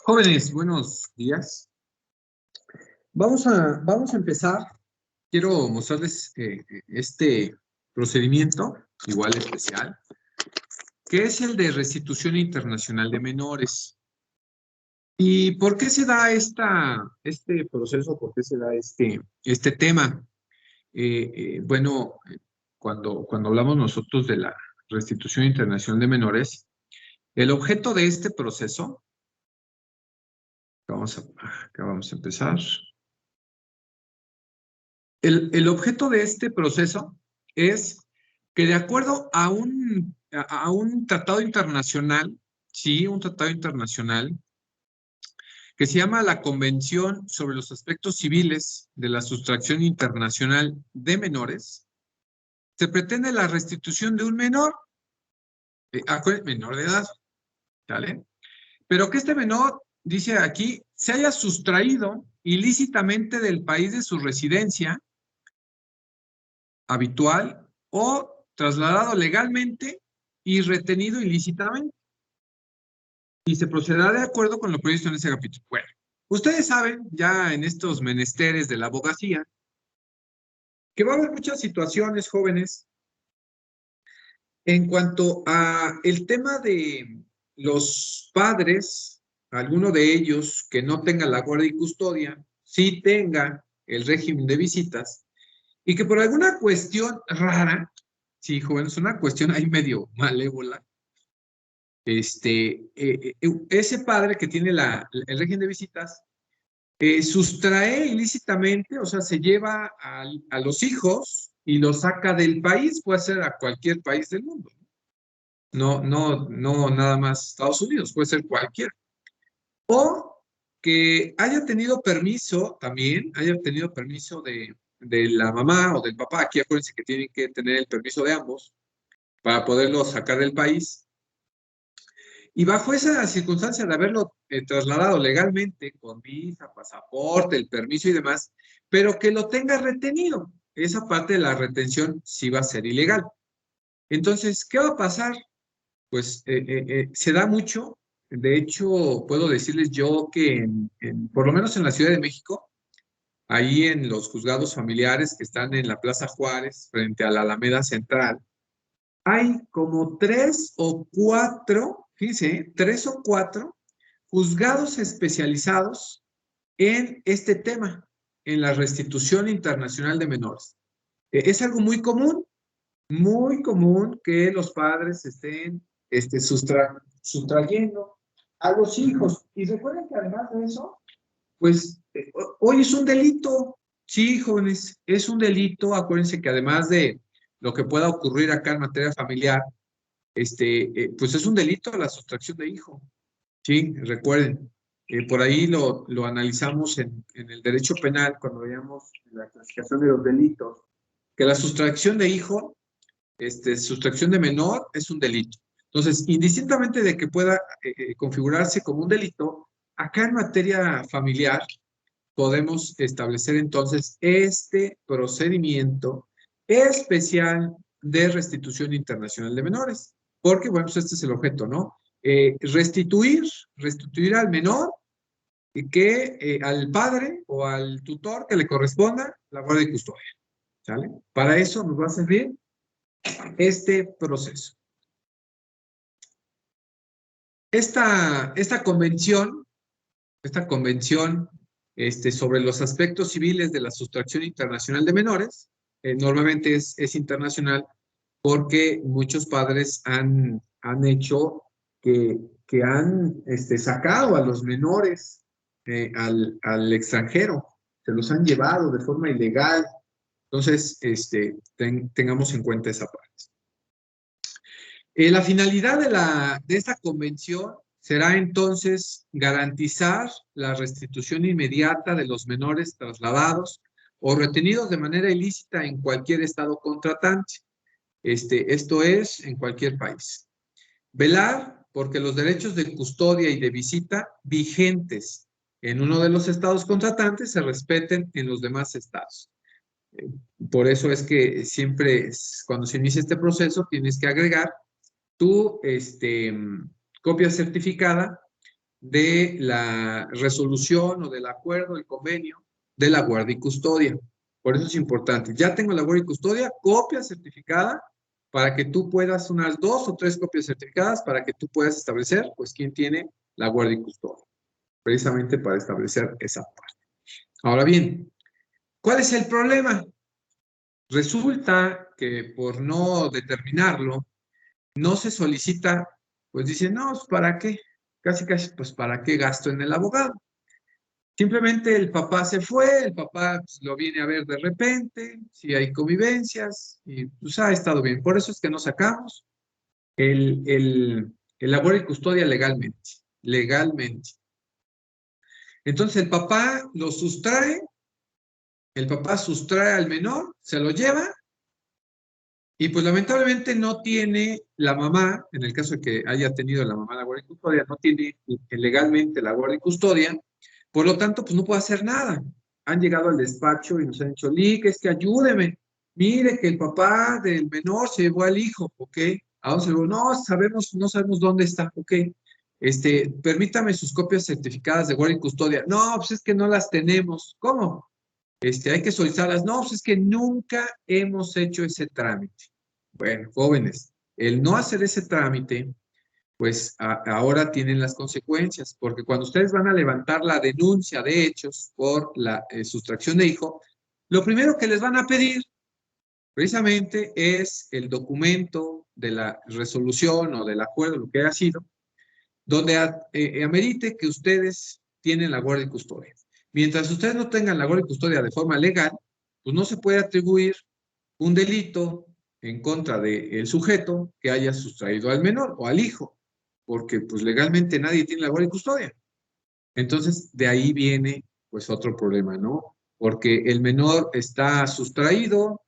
Jóvenes, buenos días. Vamos a empezar. Quiero mostrarles este procedimiento, igual especial, que es el de restitución internacional de menores. ¿Y por qué se da este proceso? ¿Por qué se da este tema? Bueno, cuando hablamos nosotros de la restitución internacional de menores, el objeto de este proceso, acá vamos a empezar. El objeto de este proceso es que de acuerdo a un tratado internacional, sí, un tratado internacional, que se llama la Convención sobre los Aspectos Civiles de la Sustracción Internacional de Menores, se pretende la restitución de un menor de edad, ¿vale? Pero que este menor, dice aquí, se haya sustraído ilícitamente del país de su residencia habitual o trasladado legalmente y retenido ilícitamente. Y se procederá de acuerdo con lo previsto en ese capítulo. Bueno, ustedes saben ya en estos menesteres de la abogacía que va a haber muchas situaciones, jóvenes, en cuanto a el tema de los padres, alguno de ellos que no tenga la guardia y custodia, sí tenga el régimen de visitas, y que por alguna cuestión rara, sí, jóvenes, una cuestión ahí medio malévola, ese padre que tiene el régimen de visitas, sustrae ilícitamente, o sea, se lleva a los hijos y los saca del país, puede ser a cualquier país del mundo. No nada más Estados Unidos, puede ser cualquiera. O que haya tenido permiso también, haya tenido permiso de la mamá o del papá. Aquí acuérdense que tienen que tener el permiso de ambos para poderlo sacar del país. Y bajo esa circunstancia de haberlo trasladado legalmente, con visa, pasaporte, el permiso y demás, pero que lo tenga retenido. Esa parte de la retención sí va a ser ilegal. Entonces, ¿qué va a pasar? Pues se da mucho. De hecho, puedo decirles yo que por lo menos en la Ciudad de México, ahí en los juzgados familiares que están en la Plaza Juárez, frente a la Alameda Central, hay como 3 o 4, fíjense, 3 o 4 juzgados especializados en este tema, en la restitución internacional de menores. Es algo muy común que los padres estén sustrayendo a los hijos. Y recuerden que además de eso, pues hoy es un delito. Sí, jóvenes, es un delito. Acuérdense que además de lo que pueda ocurrir acá en materia familiar, pues es un delito la sustracción de hijo. Sí, recuerden. Por ahí lo analizamos en el derecho penal cuando veíamos la clasificación de los delitos, que la sustracción de hijo, sustracción de menor es un delito. Entonces, indistintamente de que pueda configurarse como un delito, acá en materia familiar podemos establecer entonces este procedimiento especial de restitución internacional de menores. Porque, bueno, pues este es el objeto, ¿no? Restituir al menor al padre o al tutor que le corresponda la guardia y custodia. ¿Sale? Para eso nos va a servir este proceso. Esta convención sobre los aspectos civiles de la sustracción internacional de menores, normalmente es internacional porque muchos padres han hecho que han sacado a los menores al extranjero, se los han llevado de forma ilegal. Entonces, tengamos en cuenta esa parte. La finalidad de esta convención será entonces garantizar la restitución inmediata de los menores trasladados o retenidos de manera ilícita en cualquier estado contratante. Esto es, en cualquier país. Velar porque los derechos de custodia y de visita vigentes en uno de los estados contratantes se respeten en los demás estados. Por eso es que siempre, cuando se inicia este proceso, tienes que agregar tu copia certificada de la resolución o del acuerdo, el convenio de la guardia y custodia. Por eso es importante. Ya tengo la guardia y custodia, copia certificada, para que tú puedas, unas 2 o 3 copias certificadas, para que tú puedas establecer, pues, quién tiene la guardia y custodia. Precisamente para establecer esa parte. Ahora bien, ¿cuál es el problema? Resulta que por no determinarlo, no se solicita, pues dice, no, pues, ¿para qué? Casi, casi, pues, ¿para qué gasto en el abogado? Simplemente el papá se fue, el papá, pues, lo viene a ver de repente, si hay convivencias, y pues ha estado bien. Por eso es que no sacamos el labor y custodia legalmente. Legalmente. Entonces el papá sustrae al menor, se lo lleva, y pues lamentablemente no tiene la mamá, en el caso de que haya tenido la mamá la guardia y custodia, no tiene legalmente la guardia y custodia, por lo tanto, pues no puede hacer nada. Han llegado al despacho y nos han dicho, Lick, es que ayúdeme, mire que el papá del menor se llevó al hijo, ¿ok? ¿A dónde se llevó? No sabemos dónde está, ¿ok? Permítame sus copias certificadas de guardia y custodia. No, pues es que no las tenemos. ¿Cómo? Hay que solicitarlas. No, pues es que nunca hemos hecho ese trámite. Bueno, jóvenes, el no hacer ese trámite, pues ahora tienen las consecuencias, porque cuando ustedes van a levantar la denuncia de hechos por la sustracción de hijo, lo primero que les van a pedir precisamente es el documento de la resolución o del acuerdo, lo que haya sido, donde amerite que ustedes tienen la guardia y custodia. Mientras ustedes no tengan la guardia y custodia de forma legal, pues no se puede atribuir un delito en contra del sujeto que haya sustraído al menor o al hijo, porque pues legalmente nadie tiene la guardia y custodia. Entonces, de ahí viene pues otro problema, ¿no? Porque el menor está sustraído,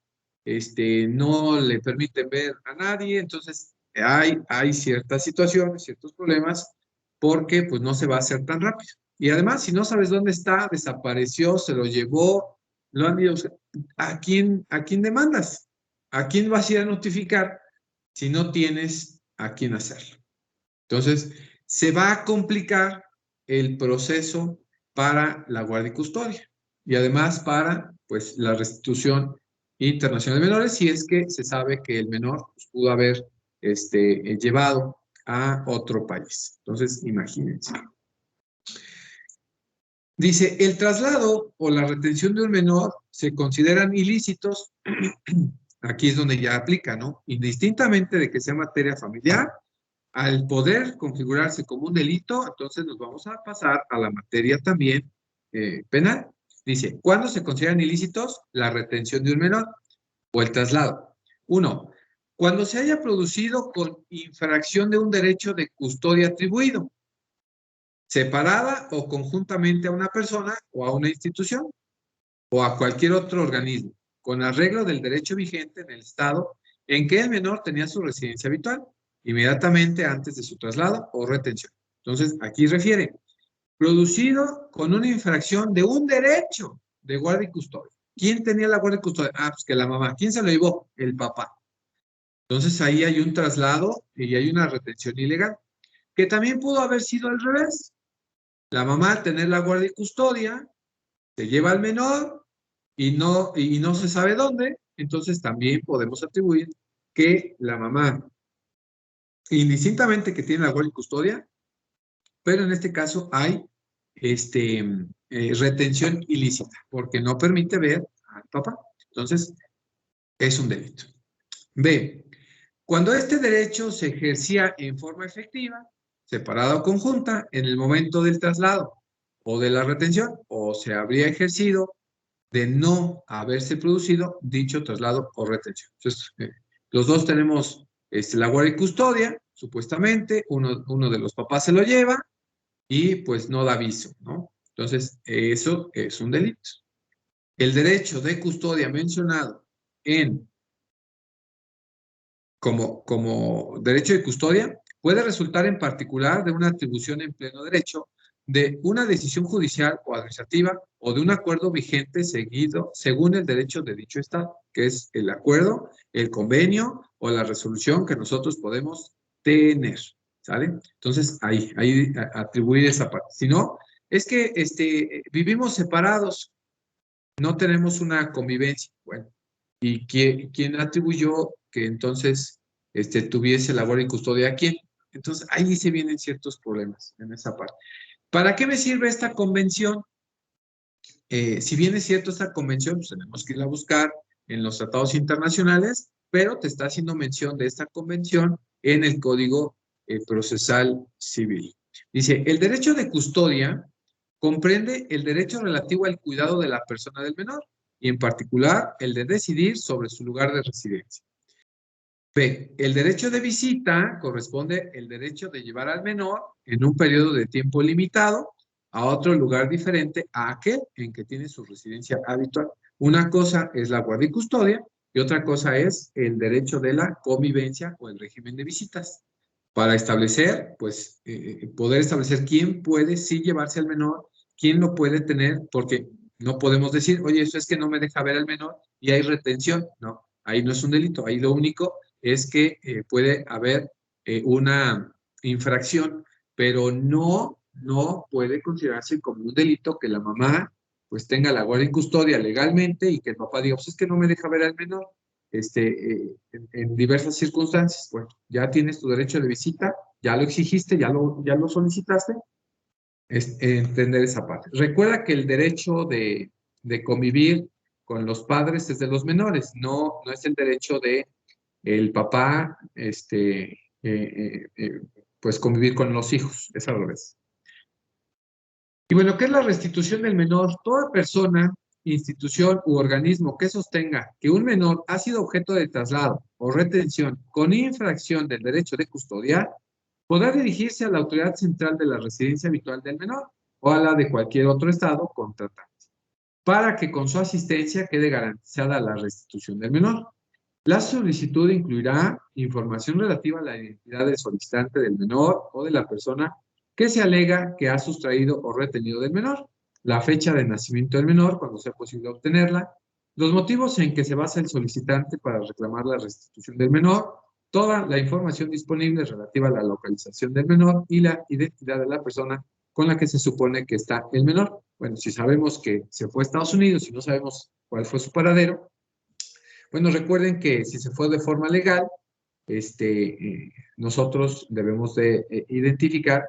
no le permiten ver a nadie, entonces hay ciertas situaciones, ciertos problemas, porque pues no se va a hacer tan rápido. Y además, si no sabes dónde está, desapareció, se lo llevó, lo han ido, ¿a quién demandas? ¿A quién vas a ir a notificar si no tienes a quién hacerlo? Entonces, se va a complicar el proceso para la guardia y custodia y además para, pues, la restitución internacional de menores si es que se sabe que el menor pues, pudo haber llevado a otro país. Entonces, imagínense. Dice, el traslado o la retención de un menor se consideran ilícitos, aquí es donde ya aplica, ¿no? Indistintamente de que sea materia familiar, al poder configurarse como un delito, entonces nos vamos a pasar a la materia también penal. Dice, ¿cuándo se consideran ilícitos? La retención de un menor o el traslado. Uno, cuando se haya producido con infracción de un derecho de custodia atribuido, separada o conjuntamente a una persona o a una institución o a cualquier otro organismo, con arreglo del derecho vigente en el estado en que el menor tenía su residencia habitual, inmediatamente antes de su traslado o retención. Entonces, aquí refiere, producido con una infracción de un derecho de guardia y custodia. ¿Quién tenía la guardia y custodia? Ah, pues que la mamá. ¿Quién se lo llevó? El papá. Entonces, ahí hay un traslado y hay una retención ilegal, que también pudo haber sido al revés. La mamá, al tener la guardia y custodia, se lleva al menor y no se sabe dónde, entonces también podemos atribuir que la mamá, indistintamente que tiene la guardia y custodia, pero en este caso hay retención ilícita, porque no permite ver al papá. Entonces, es un delito. B. Cuando este derecho se ejercía en forma efectiva, separada o conjunta, en el momento del traslado o de la retención, o se habría ejercido de no haberse producido dicho traslado o retención. Entonces, los dos tenemos la guardia y custodia, supuestamente, uno de los papás se lo lleva y pues no da aviso, ¿no? Entonces, eso es un delito. El derecho de custodia mencionado como derecho de custodia puede resultar en particular de una atribución en pleno derecho, de una decisión judicial o administrativa o de un acuerdo vigente seguido según el derecho de dicho Estado, que es el acuerdo, el convenio o la resolución que nosotros podemos tener. ¿sale? Entonces, ahí atribuir esa parte. Si no, es que vivimos separados, no tenemos una convivencia. Bueno, ¿y quién atribuyó que entonces tuviese labor y custodia a quién? Entonces, ahí se vienen ciertos problemas en esa parte. ¿Para qué me sirve esta convención? Si bien es cierto esta convención, pues tenemos que irla a buscar en los tratados internacionales, pero te está haciendo mención de esta convención en el Código Procesal Civil. Dice, el derecho de custodia comprende el derecho relativo al cuidado de la persona del menor y en particular el de decidir sobre su lugar de residencia. B, el derecho de visita corresponde el derecho de llevar al menor en un periodo de tiempo limitado a otro lugar diferente a aquel en que tiene su residencia habitual. Una cosa es la guardia y custodia y otra cosa es el derecho de la convivencia o el régimen de visitas. Para establecer, pues, poder establecer quién puede sí llevarse al menor, quién lo puede tener, porque no podemos decir, oye, eso es que no me deja ver al menor y hay retención. No, ahí no es un delito, ahí lo único es que puede haber una infracción, pero no puede considerarse como un delito que la mamá pues tenga la guardia y custodia legalmente y que el papá diga, pues es que no me deja ver al menor en diversas circunstancias. Bueno, ya tienes tu derecho de visita, ya lo exigiste, ya lo solicitaste, es entender esa parte. Recuerda que el derecho de convivir con los padres es de los menores, no es el derecho de el papá, pues convivir con los hijos, es al revés. Y bueno, ¿qué es la restitución del menor? Toda persona, institución u organismo que sostenga que un menor ha sido objeto de traslado o retención con infracción del derecho de custodiar, podrá dirigirse a la autoridad central de la residencia habitual del menor o a la de cualquier otro estado contratante, para que con su asistencia quede garantizada la restitución del menor. La solicitud incluirá información relativa a la identidad del solicitante del menor o de la persona que se alega que ha sustraído o retenido del menor, la fecha de nacimiento del menor, cuando sea posible obtenerla, los motivos en que se basa el solicitante para reclamar la restitución del menor, toda la información disponible relativa a la localización del menor y la identidad de la persona con la que se supone que está el menor. Bueno, si sabemos que se fue a Estados Unidos y no sabemos cuál fue su paradero, bueno, recuerden que si se fue de forma legal, nosotros debemos de identificar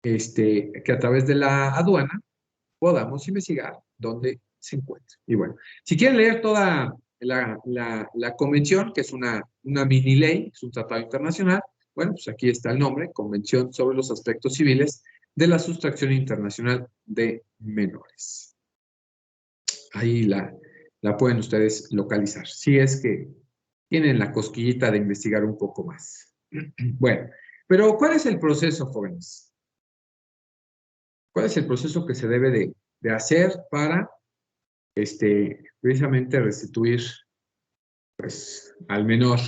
que a través de la aduana podamos investigar dónde se encuentra. Y bueno, si quieren leer toda la convención, que es una mini ley, es un tratado internacional, bueno, pues aquí está el nombre, Convención sobre los Aspectos Civiles de la Sustracción Internacional de Menores. Ahí la pueden ustedes localizar, si es que tienen la cosquillita de investigar un poco más. Bueno, pero ¿cuál es el proceso, jóvenes? ¿Cuál es el proceso que se debe de hacer para precisamente restituir pues, al menor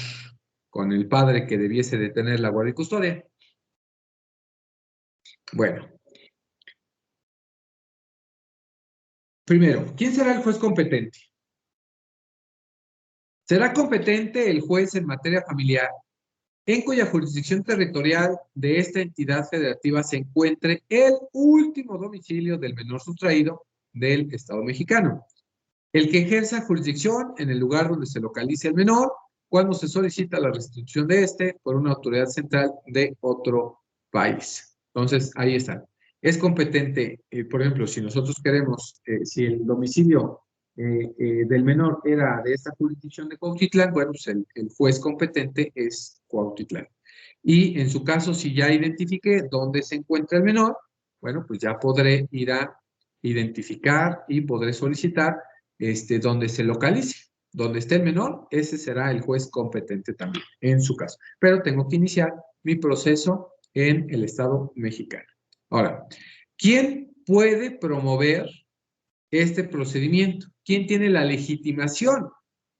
con el padre que debiese de tener la guardia y custodia? Bueno, primero, ¿quién será el juez competente? Será competente el juez en materia familiar en cuya jurisdicción territorial de esta entidad federativa se encuentre el último domicilio del menor sustraído del Estado mexicano. El que ejerza jurisdicción en el lugar donde se localice el menor cuando se solicita la restitución de este por una autoridad central de otro país. Entonces, ahí está. Es competente, por ejemplo, si nosotros queremos, si el domicilio del menor era de esta jurisdicción de Cuautitlán, bueno, pues el juez competente es Cuautitlán. Y en su caso, si ya identifique dónde se encuentra el menor, bueno, pues ya podré ir a identificar y podré solicitar donde se localice. Donde esté el menor, ese será el juez competente también, en su caso. Pero tengo que iniciar mi proceso en el Estado mexicano. Ahora, ¿quién puede promover este procedimiento? ¿Quién tiene la legitimación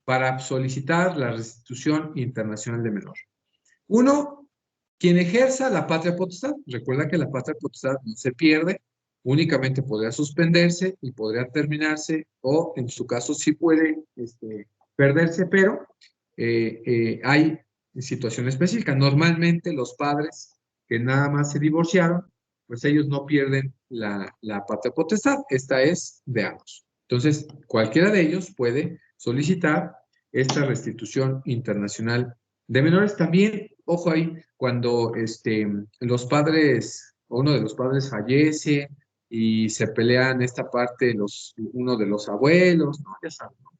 para solicitar la restitución internacional de menor? Uno, quien ejerza la patria potestad. Recuerda que la patria potestad no se pierde, únicamente podría suspenderse y podría terminarse, o en su caso sí puede perderse, pero hay situaciones específicas. Normalmente los padres que nada más se divorciaron, pues ellos no pierden la patria potestad. Esta es de ambos. Entonces, cualquiera de ellos puede solicitar esta restitución internacional de menores. También, ojo ahí, cuando los padres, o uno de los padres fallece y se pelean esta parte uno de los abuelos, ¿no? Ya saben, ¿no?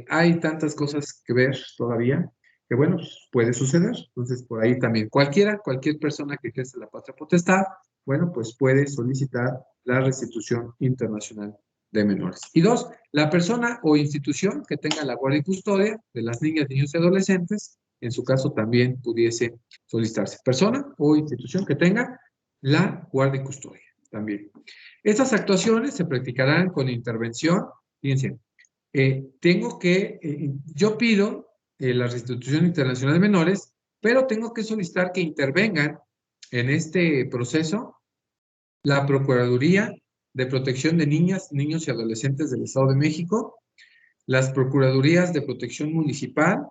Hay tantas cosas que ver todavía que, bueno, pues, puede suceder. Entonces, por ahí también cualquier persona que ejerce la patria potestad, bueno, pues puede solicitar la restitución internacional de menores. Y dos, la persona o institución que tenga la guardia y custodia de las niñas, niños y adolescentes, en su caso también pudiese solicitarse. Persona o institución que tenga la guardia y custodia también. Estas actuaciones se practicarán con intervención, fíjense, yo pido la restitución internacional de menores, pero tengo que solicitar que intervengan en este proceso la Procuraduría de Protección de Niñas, Niños y Adolescentes del Estado de México, las Procuradurías de Protección Municipal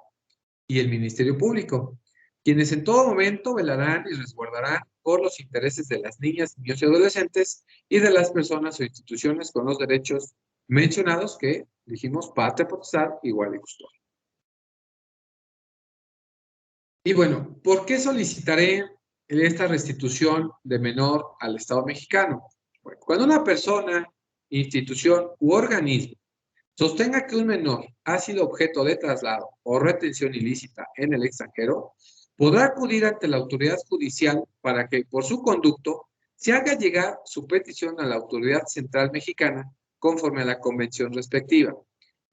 y el Ministerio Público, quienes en todo momento velarán y resguardarán por los intereses de las niñas, niños y adolescentes y de las personas o instituciones con los derechos mencionados que dijimos patria potestad igual y custodia. Y bueno, ¿por qué solicitaré esta restitución de menor al Estado mexicano? Bueno, cuando una persona, institución u organismo sostenga que un menor ha sido objeto de traslado o retención ilícita en el extranjero, podrá acudir ante la autoridad judicial para que, por su conducto, se haga llegar su petición a la autoridad central mexicana conforme a la convención respectiva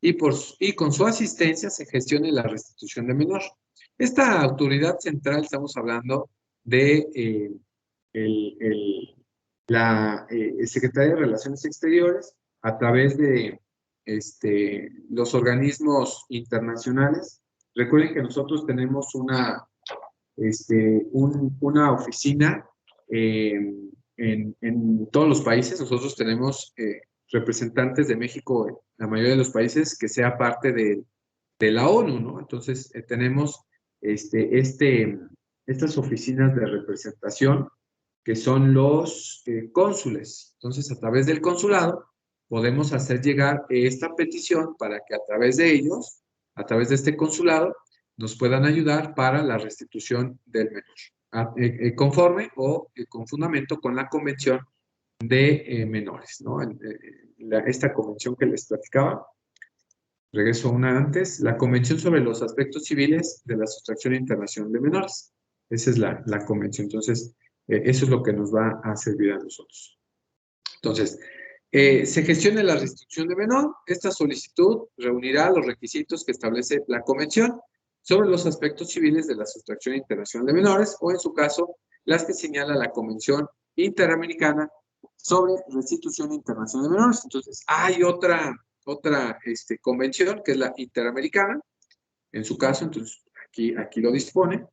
y con su asistencia se gestione la restitución de menor. Esta autoridad central, estamos hablando de la Secretaría de Relaciones Exteriores a través de los organismos internacionales. Recuerden que nosotros tenemos una oficina en todos los países. Nosotros tenemos representantes de México en la mayoría de los países que sea parte de la ONU, ¿no? Entonces tenemos estas oficinas de representación que son los cónsules. Entonces, a través del consulado, podemos hacer llegar esta petición para que a través de ellos, a través de este consulado, nos puedan ayudar para la restitución del menor, conforme o con fundamento con la Convención de Menores, ¿no? Esta convención que les platicaba, regreso a una antes, la Convención sobre los Aspectos Civiles de la Sustracción Internacional de Menores. Esa es la convención. Entonces, eso es lo que nos va a servir a nosotros. Entonces, se gestiona la restitución de menor. Esta solicitud reunirá los requisitos que establece la Convención sobre los aspectos civiles de la sustracción internacional de menores o, en su caso, las que señala la Convención Interamericana sobre restitución internacional de menores. Entonces, hay otra convención que es la Interamericana, en su caso, entonces aquí lo dispone,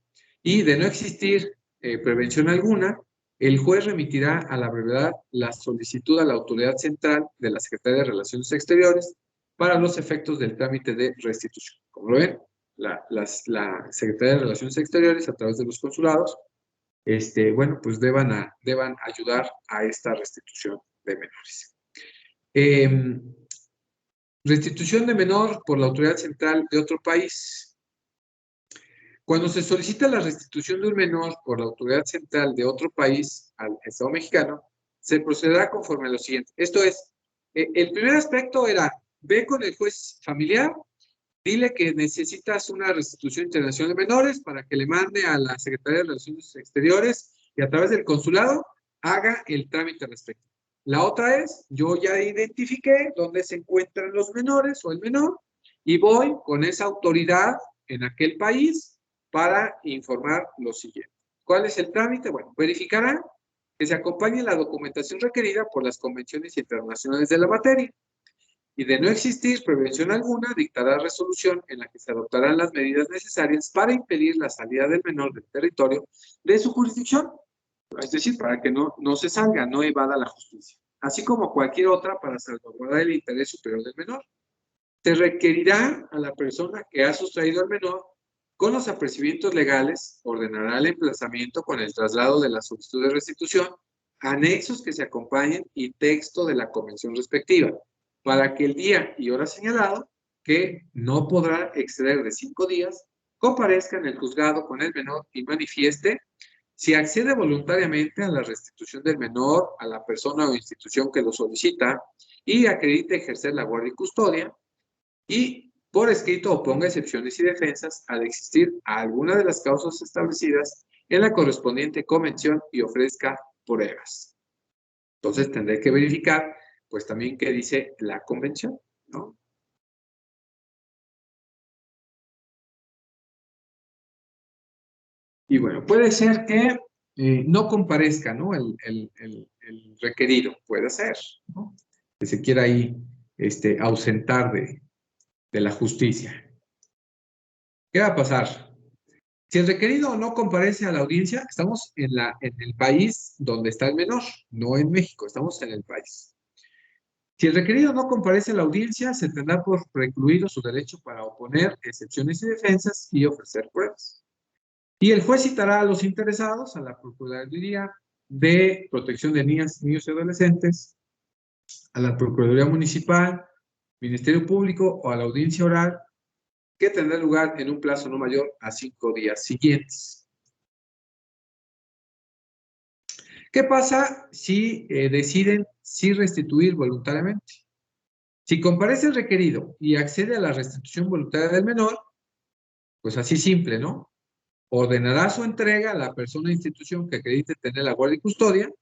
y de no existir prevención alguna, el juez remitirá a la brevedad la solicitud a la autoridad central de la Secretaría de Relaciones Exteriores para los efectos del trámite de restitución. Como lo ven, la Secretaría de Relaciones Exteriores, a través de los consulados, bueno, pues deban ayudar a esta restitución de menores. Restitución de menor por la autoridad central de otro país. Cuando se solicita la restitución de un menor por la autoridad central de otro país al Estado mexicano, se procederá conforme a lo siguiente. Esto es, el primer aspecto era, ve con el juez familiar, dile que necesitas una restitución internacional de menores para que le mande a la Secretaría de Relaciones Exteriores y a través del consulado haga el trámite respectivo. La otra es, yo ya identifiqué dónde se encuentran los menores o el menor y voy con esa autoridad en aquel país para informar lo siguiente. ¿Cuál es el trámite? Bueno, verificará que se acompañe la documentación requerida por las convenciones internacionales de la materia y de no existir prevención alguna, dictará resolución en la que se adoptarán las medidas necesarias para impedir la salida del menor del territorio de su jurisdicción. Es decir, para que no se salga, no evada la justicia, así como cualquier otra para salvaguardar el interés superior del menor. Se requerirá a la persona que ha sustraído al menor Con los apercibimientos legales, ordenará el emplazamiento con el traslado de la solicitud de restitución, anexos que se acompañen y texto de la convención respectiva, para que el día y hora señalado, que no podrá exceder de 5 días, comparezca en el juzgado con el menor y manifieste si accede voluntariamente a la restitución del menor a la persona o institución que lo solicita y acredite ejercer la guardia y custodia, y por escrito oponga excepciones y defensas al existir alguna de las causas establecidas en la correspondiente convención y ofrezca pruebas. Entonces tendré que verificar, pues también qué dice la convención, ¿no? Y bueno, puede ser que no comparezca, ¿no? El requerido, puede ser, ¿no? Que se quiera ahí ausentar de la justicia. ¿Qué va a pasar? Si el requerido no comparece a la audiencia, estamos en el país donde está el menor, no en México, estamos en el país. Si el requerido no comparece a la audiencia, se tendrá por precluido su derecho para oponer excepciones y defensas y ofrecer pruebas. Y el juez citará a los interesados a la Procuraduría de Protección de Niñas, Niños y Adolescentes, a la Procuraduría Municipal, Ministerio Público o a la audiencia oral, que tendrá lugar en un plazo no mayor a 5 días siguientes. ¿Qué pasa si deciden sí restituir voluntariamente? Si comparece el requerido y accede a la restitución voluntaria del menor, pues así simple, ¿no? Ordenará su entrega a la persona o institución que acredite tener la guardia y custodia,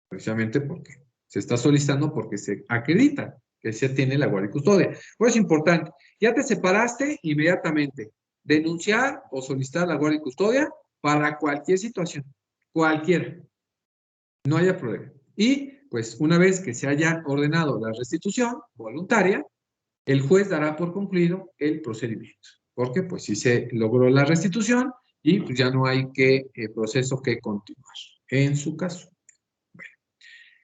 precisamente porque se está solicitando porque se acredita que se tiene la guardia y custodia. Pues es importante, ya te separaste inmediatamente, denunciar o solicitar la guardia y custodia para cualquier situación, cualquiera. No haya problema. Y pues una vez que se haya ordenado la restitución voluntaria, el juez dará por concluido el procedimiento. Porque pues si se logró la restitución y pues ya no hay proceso que continuar. En su caso. Bueno.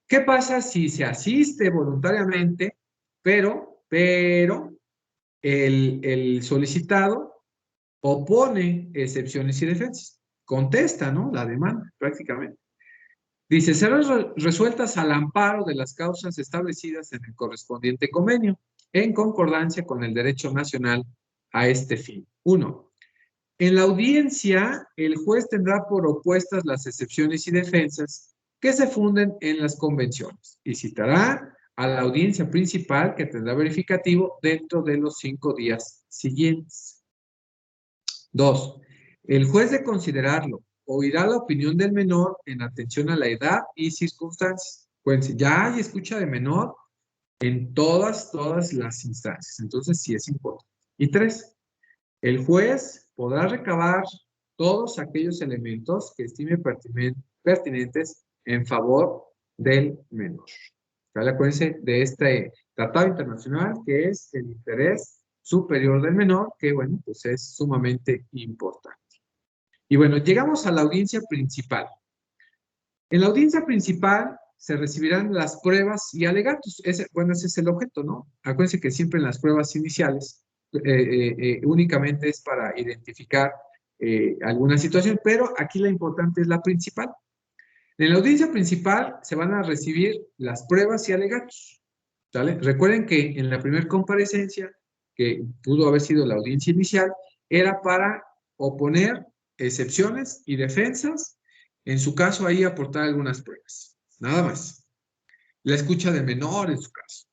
¿Qué pasa si se asiste voluntariamente, pero el solicitado opone excepciones y defensas? Contesta, ¿no? La demanda, prácticamente. Dice, serán resueltas al amparo de las causas establecidas en el correspondiente convenio, en concordancia con el derecho nacional a este fin. 1. En la audiencia, el juez tendrá por opuestas las excepciones y defensas que se funden en las convenciones y citará a la audiencia principal que tendrá verificativo dentro de los 5 días siguientes. 2. El juez de considerarlo oirá la opinión del menor en atención a la edad y circunstancias. Pues ya hay escucha de menor en todas las instancias. Entonces sí es importante. Y 3. El juez podrá recabar todos aquellos elementos que estime pertinentes en favor del menor. Acuérdense de este tratado internacional que es el interés superior del menor, que bueno, pues es sumamente importante. Y bueno, llegamos a la audiencia principal. En la audiencia principal se recibirán las pruebas y alegatos. Ese es el objeto, ¿no? Acuérdense que siempre en las pruebas iniciales únicamente es para identificar alguna situación, pero aquí la importante es la principal. En la audiencia principal se van a recibir las pruebas y alegatos. ¿Sale? Recuerden que en la primera comparecencia, que pudo haber sido la audiencia inicial, era para oponer excepciones y defensas, en su caso ahí aportar algunas pruebas, nada más. La escucha de menor en su caso.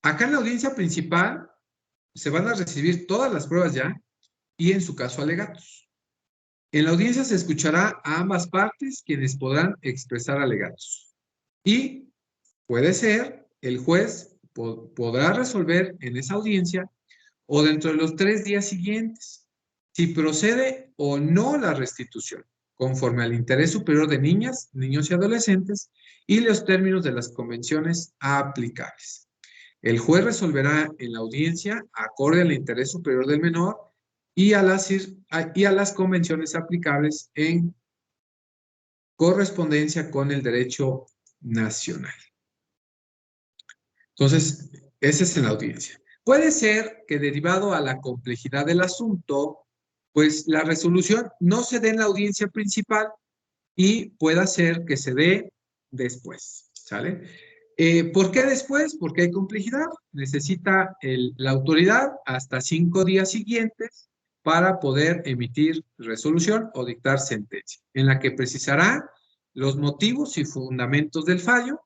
Acá en la audiencia principal se van a recibir todas las pruebas ya y en su caso alegatos. En la audiencia se escuchará a ambas partes quienes podrán expresar alegatos. Y puede ser, el juez podrá resolver en esa audiencia o dentro de los 3 días siguientes si procede o no la restitución, conforme al interés superior de niñas, niños y adolescentes y los términos de las convenciones aplicables. El juez resolverá en la audiencia acorde al interés superior del menor y a las convenciones aplicables en correspondencia con el derecho nacional. Entonces, ese es en la audiencia. Puede ser que derivado a la complejidad del asunto, pues la resolución no se dé en la audiencia principal y pueda ser que se dé después, ¿sale? ¿Por qué después? Porque hay complejidad. Necesita la autoridad hasta 5 días siguientes para poder emitir resolución o dictar sentencia, en la que precisará los motivos y fundamentos del fallo.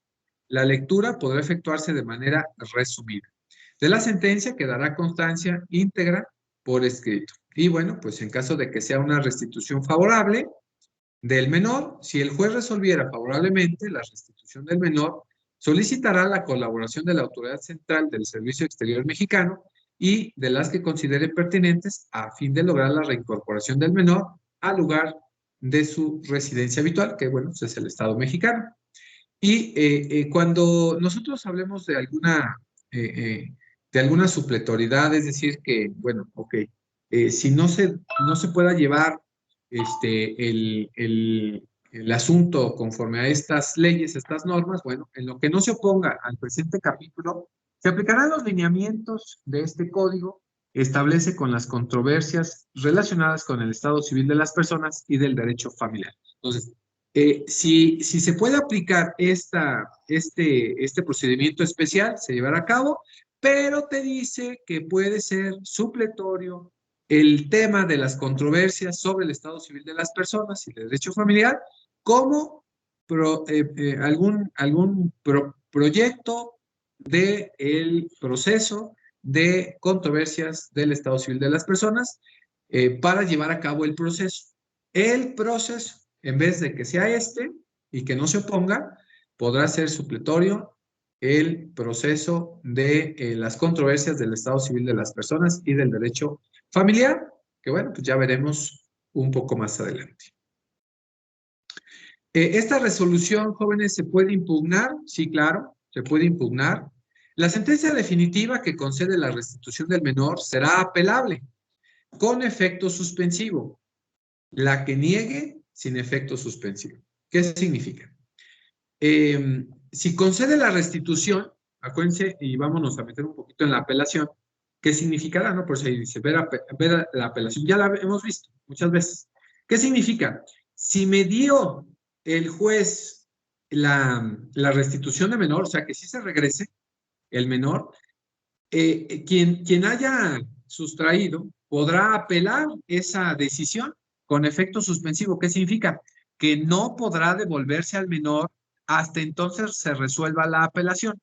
La lectura podrá efectuarse de manera resumida. De la sentencia quedará constancia íntegra por escrito. Y bueno, pues en caso de que sea una restitución favorable del menor, si el juez resolviera favorablemente la restitución del menor, solicitará la colaboración de la Autoridad Central del Servicio Exterior Mexicano y de las que considere pertinentes a fin de lograr la reincorporación del menor al lugar de su residencia habitual, que bueno, pues es el Estado mexicano. Y cuando nosotros hablemos eh, eh, de alguna supletoriedad, es decir, que, bueno, ok, si no se pueda llevar el asunto conforme a estas leyes, estas normas, bueno, en lo que no se oponga al presente capítulo, se aplicarán los lineamientos de este código, establece con las controversias relacionadas con el estado civil de las personas y del derecho familiar. Entonces, si se puede aplicar este procedimiento especial, se llevará a cabo, pero te dice que puede ser supletorio el tema de las controversias sobre el estado civil de las personas y el derecho familiar como proyecto del proceso de controversias del estado civil de las personas para llevar a cabo el proceso. El proceso, en vez de que sea y que no se oponga, podrá ser supletorio el proceso de las controversias del estado civil de las personas y del derecho familiar, que bueno, pues ya veremos un poco más adelante. Esta resolución, jóvenes, ¿se puede impugnar? Sí, claro, se puede impugnar. La sentencia definitiva que concede la restitución del menor será apelable con efecto suspensivo. La que niegue sin efecto suspensivo. ¿Qué significa? Si concede la restitución, acuérdense, y vámonos a meter un poquito en la apelación, ¿qué significará? ¿No? Por eso ahí dice, ver la apelación, ya la hemos visto muchas veces. ¿Qué significa? Si me dio el juez la restitución de menor, o sea, que sí se regrese el menor, quien haya sustraído podrá apelar esa decisión con efecto suspensivo. ¿Qué significa? Que no podrá devolverse al menor hasta entonces se resuelva la apelación.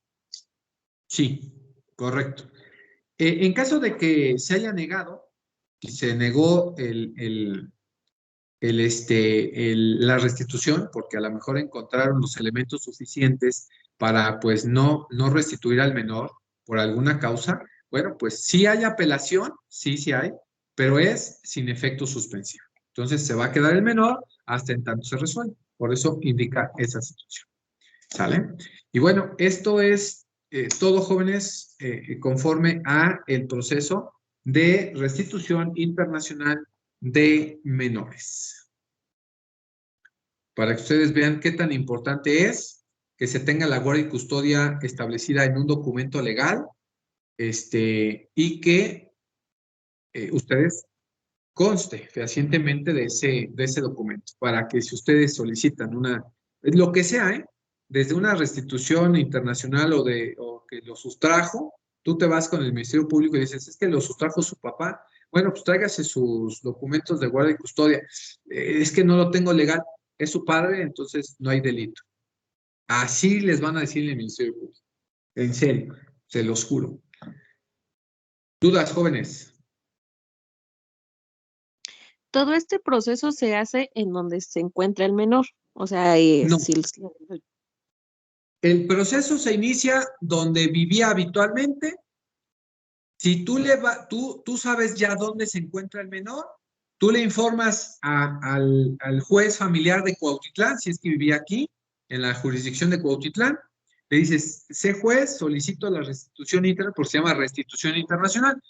Sí, correcto. En caso de que se haya negado, si se negó la restitución, porque a lo mejor encontraron los elementos suficientes para pues no restituir al menor por alguna causa, bueno, pues sí hay apelación, sí hay, pero es sin efecto suspensivo. Entonces se va a quedar el menor hasta en tanto se resuelve. Por eso indica esa situación. ¿Sale? Y bueno, esto es todo, jóvenes, conforme a el proceso de restitución internacional de menores. Para que ustedes vean qué tan importante es que se tenga la guardia y custodia establecida en un documento legal, y que ustedes conste fehacientemente de ese documento, para que si ustedes solicitan lo que sea, desde una restitución internacional o que lo sustrajo, tú te vas con el Ministerio Público y dices, es que lo sustrajo su papá, bueno, pues tráigase sus documentos de guardia y custodia, es que no lo tengo legal, es su padre, entonces no hay delito. Así les van a decir en el Ministerio Público, en serio, se los juro. ¿Dudas, jóvenes? Todo este proceso se hace en donde se encuentra el menor. O sea, No. El proceso se inicia donde vivía habitualmente. Si tú sabes ya dónde se encuentra el menor, tú le informas al juez familiar de Cuautitlán, si es que vivía aquí, en la jurisdicción de Cuautitlán, le dices, sé juez, solicito la restitución internacional, porque se llama restitución internacional.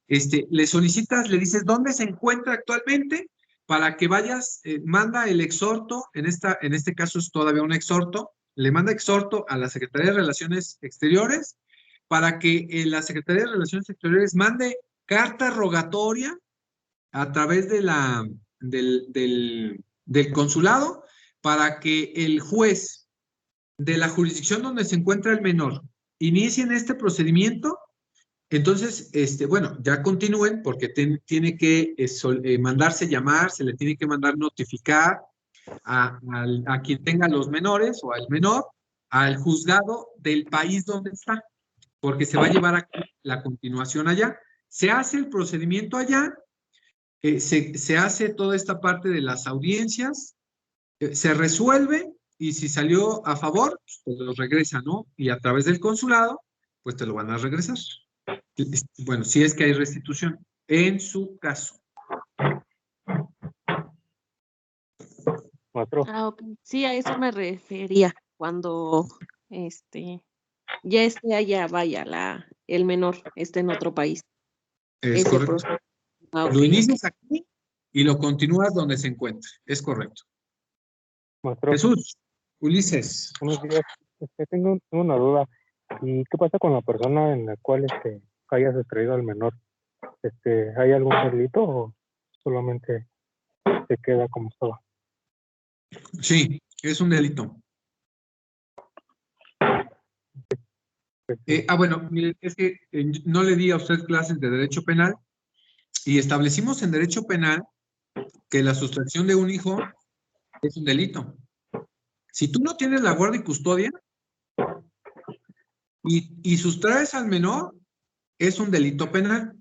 Le solicitas, le dices dónde se encuentra actualmente para que vayas, manda el exhorto, en este caso es todavía un exhorto, le manda exhorto a la Secretaría de Relaciones Exteriores para que la Secretaría de Relaciones Exteriores mande carta rogatoria a través de del consulado para que el juez de la jurisdicción donde se encuentra el menor inicien este procedimiento. Entonces, bueno, ya continúen porque tiene que mandarse llamar, se le tiene que mandar notificar a quien tenga los menores o al menor, al juzgado del país donde está, porque se va a llevar a la continuación allá. Se hace el procedimiento allá, se hace toda esta parte de las audiencias, se resuelve y si salió a favor, pues lo regresa, ¿no? Y a través del consulado, pues te lo van a regresar. Bueno, si es que hay restitución, en su caso. Ah, ok. Sí, a eso me refería, cuando ya esté allá, vaya, el menor esté en otro país. Es Ese correcto. proceso. Ah, ok, Lo ok. inicias aquí y lo continúas donde se encuentre. Es correcto. Maestro, Jesús, Ulises. buenos días. Tengo una duda. ¿Y qué pasa con la persona en la cual hayas extraído al menor? ¿Hay algún delito o solamente se queda como estaba? Sí, es un delito. Bueno, mire, es que no le di a usted clases de derecho penal y establecimos en derecho penal que la sustracción de un hijo es un delito. Si tú no tienes la guardia y custodia y sustraes al menor, es un delito penal.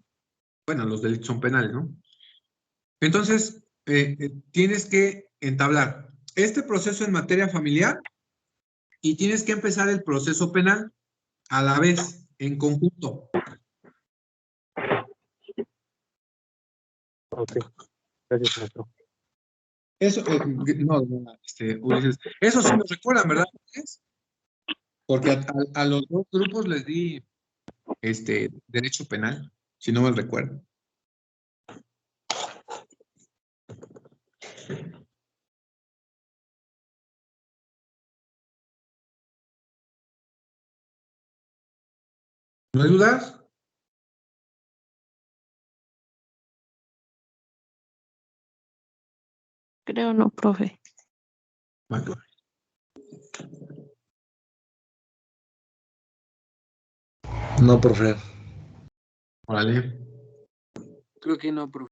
Bueno, los delitos son penales, ¿no? Entonces, tienes que entablar este proceso en materia familiar y tienes que empezar el proceso penal a la vez, en conjunto. Ok, gracias, maestro. Eso, no, Ulises, eso sí nos recuerdan, ¿verdad? Porque a los dos grupos les di derecho penal, si no me recuerdo. ¿No hay dudas? Creo no, profe. Bueno, No, profe. órale. Creo que no, profe.